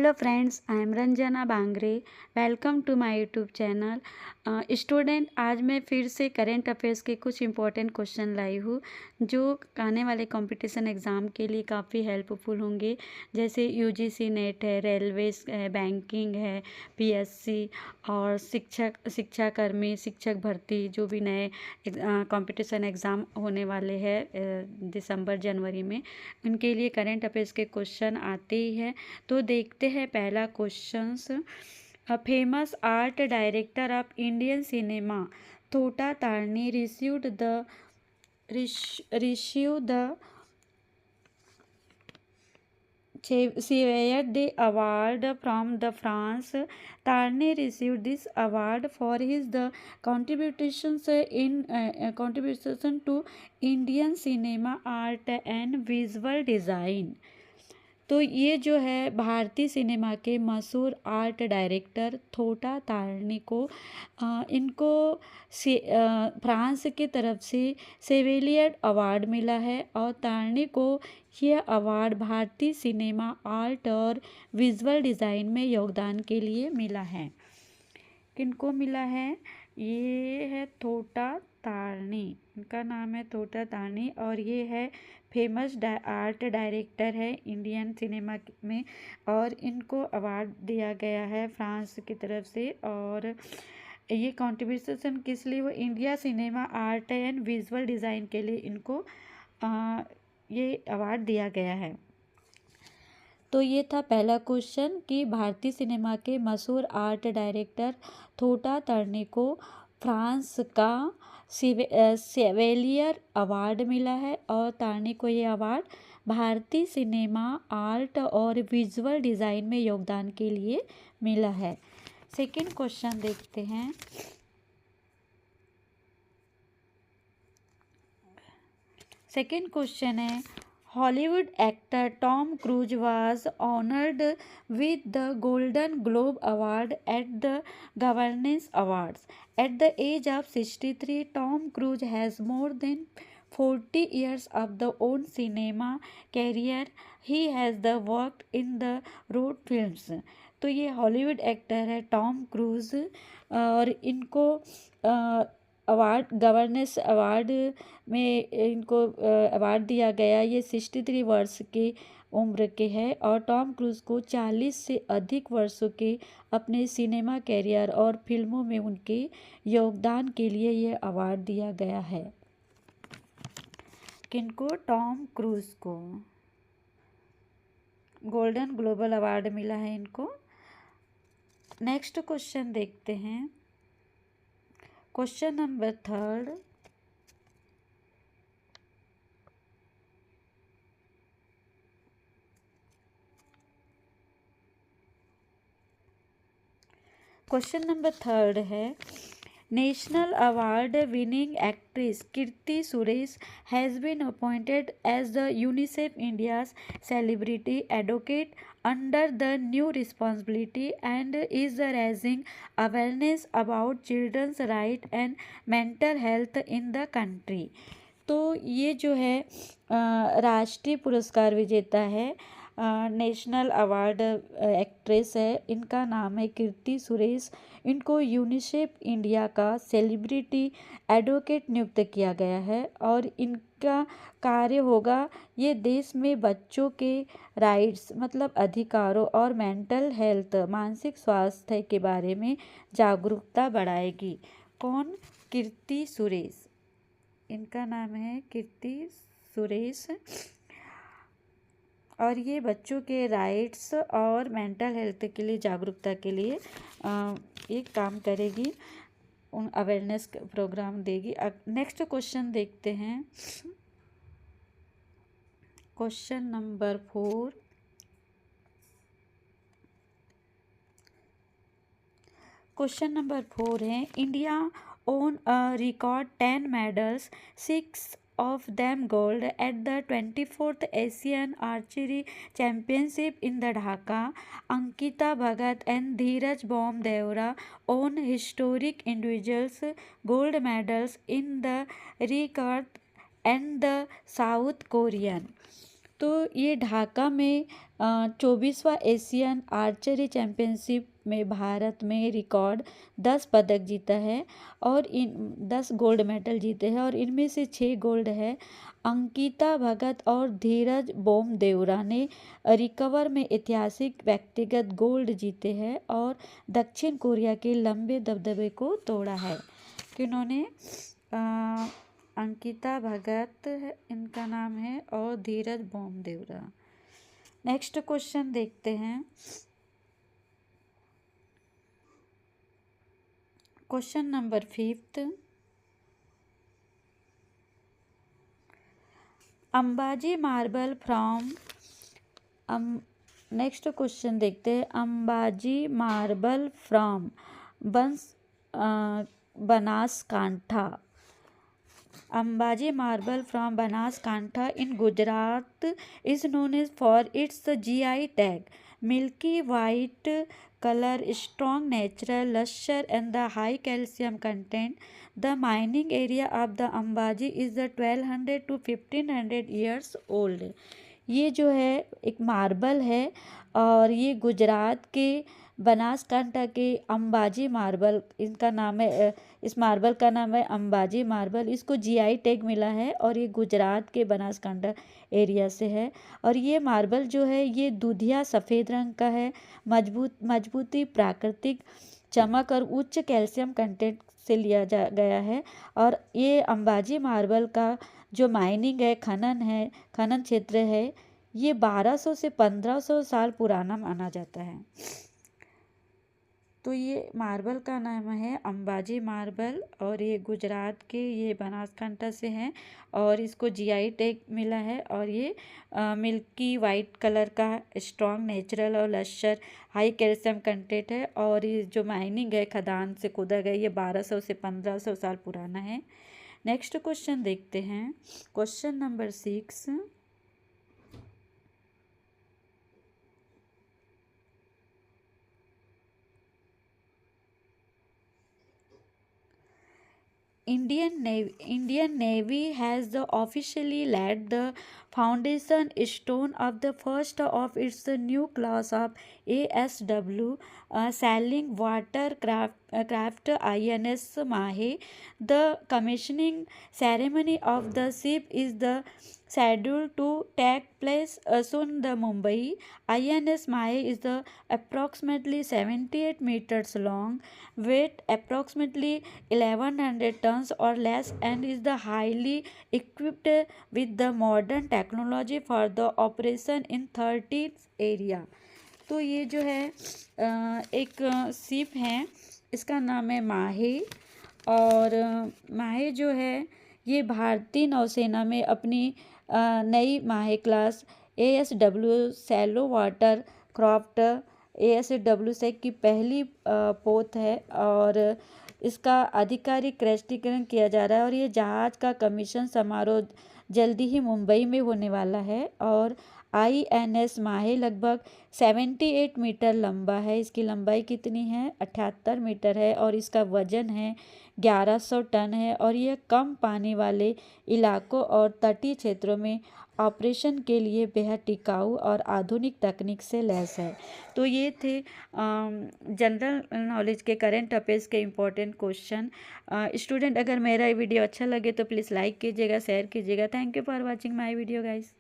Hello friends, I am Ranjana Bangre. Welcome to my YouTube channel. Student, आज मैं फिर से करेंट अफेयर्स के कुछ इंपॉर्टेंट क्वेश्चन लाई हूँ जो आने वाले कंपटीशन एग्ज़ाम के लिए काफ़ी हेल्पफुल होंगे। जैसे यूजीसी नेट है, रेलवेज है, बैंकिंग है, पीएससी और शिक्षाकर्मी, शिक्षक भर्ती, जो भी नए कंपटीशन एग्ज़ाम होने वाले हैं दिसंबर जनवरी में, उनके लिए करेंट अफेयर्स के क्वेश्चन आते ही हैं। तो देखते हैं पहला questions. Famous art director of Indian cinema Thota Tharani receive the Chevalier the award from the France. Tarney received this award for his the contributions contribution to Indian cinema art and visual design. तो ये जो है भारतीय cinema के मशहूर art director Thotta तारनी को इनको France की तरफ से सेवेलियर अवार्ड मिला है और तारनी को यह अवार्ड भारतीय सिनेमा आर्ट और विजुअल डिज़ाइन में योगदान के लिए मिला है। किनको मिला है? ये है थोटा तारनी, इनका नाम है थोटा तारनी और ये है फेमस आर्ट डायरेक्टर है इंडियन सिनेमा में और इनको अवार्ड दिया गया है फ्रांस की तरफ से। और ये कंट्रीब्यूशन किस लिए? वो India cinema art and visual design के लिए इनको ये अवार्ड दिया गया है। तो ये था पहला क्वेश्चन कि भारतीय सिनेमा के मशहूर आर्ट डायरेक्टर थोटा तारनी को फ्रांस का सेवेलियर अवार्ड मिला है और तारनी को ये अवार्ड भारतीय सिनेमा आर्ट और विजुअल डिज़ाइन में योगदान के लिए मिला है। सेकंड क्वेश्चन देखते हैं। सेकंड क्वेश्चन है, Hollywood actor Tom Cruise was honored with the Golden Globe Award at the Governance Awards. At the age of 63, Tom Cruise has more than 40 years of the own cinema career. He has the worked in the road films. तो ये Hollywood actor है Tom cruise और इनको award governance award में इनको award दिया गया। ये 63 वर्ष की उम्र के हैं और टॉम क्रूज को 40 से अधिक वर्षों के अपने सिनेमा कैरियर और फिल्मों में उनके योगदान के लिए ये अवार्ड दिया गया है। किनको? टॉम क्रूज को गोल्डन ग्लोबल अवार्ड मिला है इनको। नेक्स्ट क्वेश्चन देखते हैं। Question number third, question number third है, national award winning actress Keerthy Suresh has been appointed as the UNICEF India's celebrity advocate under the new responsibility and is raising awareness about children's right and mental health in the country। तो ये जो है राष्ट्रीय पुरस्कार विजेता है, national award actress है, इनका नाम है कीर्ति सुरेश। इनको यूनिसेफ इंडिया का सेलिब्रिटी एडवोकेट नियुक्त किया गया है और इनका कार्य होगा ये देश में बच्चों के राइट्स मतलब अधिकारों और मेंटल हेल्थ मानसिक स्वास्थ्य के बारे में जागरूकता बढ़ाएगी। कौन? कीर्ति सुरेश, इनका नाम है कीर्ति सुरेश और ये बच्चों के राइट्स और मेंटल हेल्थ के लिए जागरूकता के लिए एक काम करेगी, उन अवेयरनेस प्रोग्राम देगी। नेक्स्ट क्वेश्चन देखते हैं। क्वेश्चन नंबर 4, क्वेश्चन नंबर 4 है, India own a record 10 medals, 6 of them gold at the 24th Asian Archery Championship in the Dhaka. Ankita Bhagat and Dheeraj Bom Deora won historic individuals gold medals in the recurve and the South Korean। तो ये ढाका में 24वां Asian archery championship में भारत में record 10 पदक जीता है और इन 10 gold medal जीते हैं और इनमें से 6 गोल्ड है। अंकिता भगत और धीरज बोमदेवरा ने रिकवर में ऐतिहासिक व्यक्तिगत गोल्ड जीते हैं और दक्षिण कोरिया के लंबे दबदबे को तोड़ा है। किन्होंने अंकिता भगत इनका नाम है और धीरज बोमदेवरा। नेक्स्ट क्वेश्चन देखते हैं। Question number 5, Ambaji marble from next question देखते हैं। Ambaji marble from Banaskantha. Ambaji marble from Banaskantha in Gujarat is known as for its GI tag, milky white color, strong natural luster and the high calcium content. The mining area of the Ambaji is the 1200 to 1500 years old. ये जो है एक marble है और ये गुजरात के बनासकांठा के Ambaji marble इनका नाम है। इस मार्बल का नाम है अंबाजी मार्बल। इसको जीआई टैग मिला है और ये गुजरात के बनासकांठा एरिया से है। और ये मार्बल जो है ये दूधिया सफ़ेद रंग का है। मजबूती, प्राकृतिक चमक और उच्च कैल्शियम कंटेंट से लिया गया है। और ये अंबाजी मार्बल का जो माइनिंग है, खनन क्षेत्र है, ये 1200 से 1500 साल पुराना माना जाता है। तो ये मार्बल का नाम है अंबाजी मार्बल और ये गुजरात के ये बनासकांठा से हैं और इसको जीआई टैग मिला है। और ये मिल्की वाइट कलर का, स्ट्रॉन्ग नेचुरल और लश्चर हाई कैल्शियम कंटेंट है। और ये जो माइनिंग है, खदान से खोदा गया, ये 1200 से 1500 साल पुराना है। नेक्स्ट क्वेश्चन देखते हैं। Question number 6, Indian Navy has officially laid the foundation stone of the first of its new class of ASW sailing watercraft INS Mahe. The commissioning ceremony of the ship is scheduled to take place soon. The Mumbai INS Mahe is approximately 78 meters long, weight approximately 1100 tons or less, and is highly equipped with the modern technology for the operation in 30 area. तो ये जो है एक ship है, इसका नाम है माहे। और माहे जो है ये भारतीय नौसेना में अपनी नई माहे class ASW shallow water craft ASW से की पहली पोत है और इसका आधिकारिक क्रेस्टीकरण किया जा रहा है। और ये जहाज़ का कमीशन समारोह जल्दी ही मुंबई में होने वाला है। और INS माहे लगभग 78 मीटर लंबा है। इसकी लंबाई कितनी है? 78 मीटर है। और इसका वजन है 1100 टन है। और यह कम पानी वाले इलाकों और तटीय क्षेत्रों में ऑपरेशन के लिए बेहद टिकाऊ और आधुनिक तकनीक से लैस है। तो ये थे जनरल नॉलेज के करंट अफेयर्स के इम्पोर्टेंट क्वेश्चन। स्टूडेंट, अगर मेरा वीडियो अच्छा लगे तो प्लीज़ लाइक कीजिएगा, शेयर कीजिएगा। Thank you for watching my video guys.